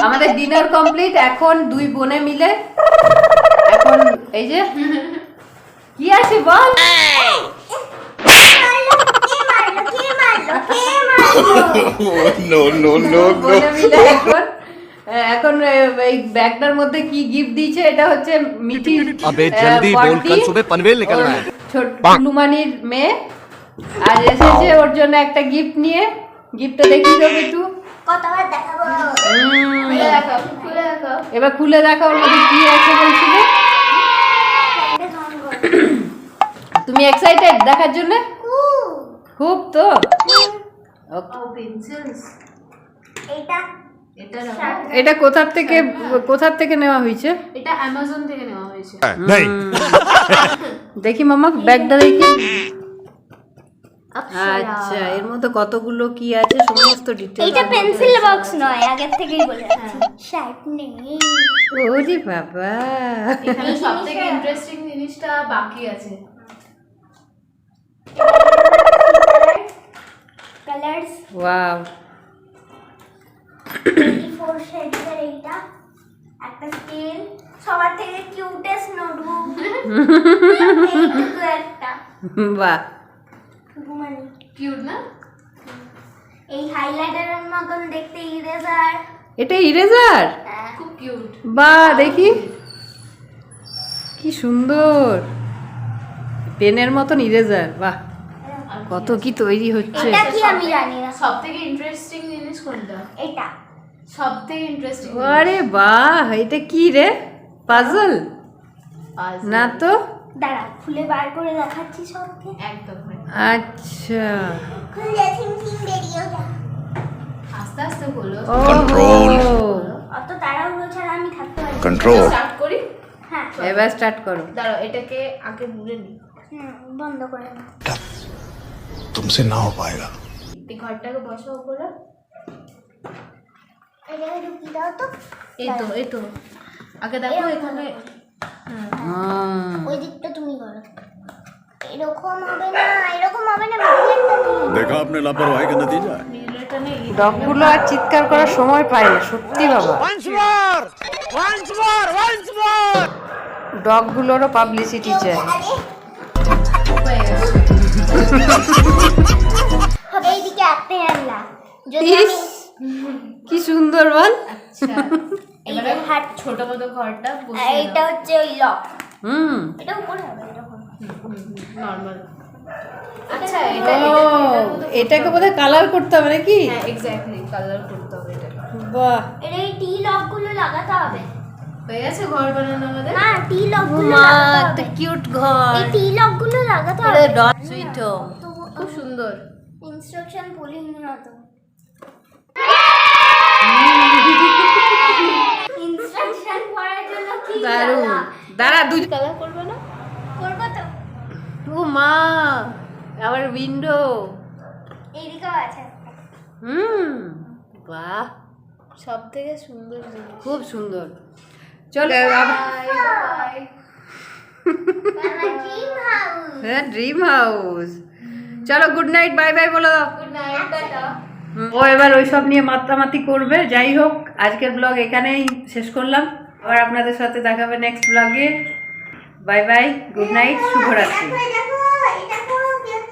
আমাদের dinner complete. এখন দুই বোনে মিলে এখন এই যে কি আছে বল, এখন এই ব্যাগটার মধ্যে কি গিফট দিয়েছে, এটা হচ্ছে মিথির ছোটুমানির মেয়ে, আর এসেছে ওর জন্য একটা গিফট নিয়ে। গিফটটা দেখি তো একটু, এবার খুলে দেখা ওর মধ্যে কি আছে বলছিল। তুমি এক্সাইটেড দেখার জন্য? খুব তো। এটা কোথা থেকে নেওয়া হয়েছে? এটা অ্যামাজন থেকে নেওয়া হয়েছে। দেখি মামা ব্যাগটা দেখি। আচ্ছা, এর মধ্যে কতগুলো কি আছে সমস্ত ডিটেইলস। এটা পেন্সিল বক্স নয়, আগের থেকেই বলে রাখছি। শার্ট নেই। ওরে বাবা, এখানে সবথেকে ইন্টারেস্টিং জিনিসটা বাকি আছে। কালারস, ওয়াও, 24 শেডের এইটা একটা স্কেল, সবার থেকে কিউটেস্ট নোটবুক এইটুকু একটা। বাহ, মানে কিউট না? এই হাইলাইটারের মতন দেখতে ইরেজার। এটা ইরেজার? খুব কিউট। বাহ, দেখি কি সুন্দর, পেনের মতন ইরেজার। বাহ, কত কি তৈরি হচ্ছে। এটা কি আমি জানি না। সবথেকে ইন্টারেস্টিং জিনিস কোনটা? এটা সবথেকে ইন্টারেস্টিং। আরে বাহ, এটা কি রে? পাজল না তো? দাঁড়া, খুলে বার করে দেখাচ্ছি সবকে। একদম। আচ্ছা, খুলে থিং বেরিয়ে যা। আস্তে আস্তে হলো। কন্ট্রোল, অত তাড়াহুড়ো ছাড়া আমি থাকতে পারি। কন্ট্রোল। স্টার্ট করি। হ্যাঁ, এবার স্টার্ট করো। দাঁড়াও, এটাকে আগে মুড়ে নি। বন্ধ করে না। तुमसे ना हो पाएगा। এই ঘরটাকে বসাও করে। এটাকে ঢুকিয়ে দাও তো। এই তো আগে দেখো এখানে। ওই দিকটা তুমি করো। এরকম হবে না, এরকম হবে না। মিডলেটা নেই। देखा आपने लापरवाही का नतीजा है। মিররটা নেই। ডগগুলো আর চিৎকার করার সময় পায় না, সত্যি বাবা। ডগগুলোরও পাবলিসিটি চাই। হয়ে গেছে। হবে এইদিকে আপনি আনলা। যদি ইস, কি সুন্দর বল। আচ্ছা, এবারে হাত ছোট মতো ঘরটা বসিয়ে এইটা দাও। হচ্ছে ওই লক। এটা উপরে হবে এরকম। নরমাল। আচ্ছা, এটাকে বোধহয় কালার করতে হবে নাকি? হ্যাঁ, এক্স্যাক্টলি কালার করতে হবে এটা। বাহ, এটা এই টি লক গুলো লাগাতে হবে। হয়ে গেছে ঘর বানানো আমাদের। না, টি লক গুলো মা লাগাতে একটা হবে। কিউট ঘর। এই টি লক গুলো লাগাতে এটা হবে। Dog sweet home. খুব সুন্দর। ইনস্ট্রাকশন পড়িনি না তো। ইনস্ট্রাকশন পড়ার জন্য কি দারুণ। জ্বালা। দাঁড়া, দুই কালার করবে না? করবো তো। ও মা, আবার উইন্ডো। এইদিকেও আছে। বাহ, সবথেকে সুন্দর জিনিস। খুব সুন্দর। চলো, বাই বাই। Dream house. হ্যাঁ, ড্রিম হাউস। চলো, গুড নাইট, বাই বাই বলে দাও। Good night, tata. ও এবার ওইসব নিয়ে মাতামাতি করবে। যাই হোক, আজকের ব্লগ এখানেই শেষ করলাম। আবার আপনাদের সাথে দেখাবে নেক্সট ব্লগে। বাই বাই, গুড নাইট, শুভরাত্রি।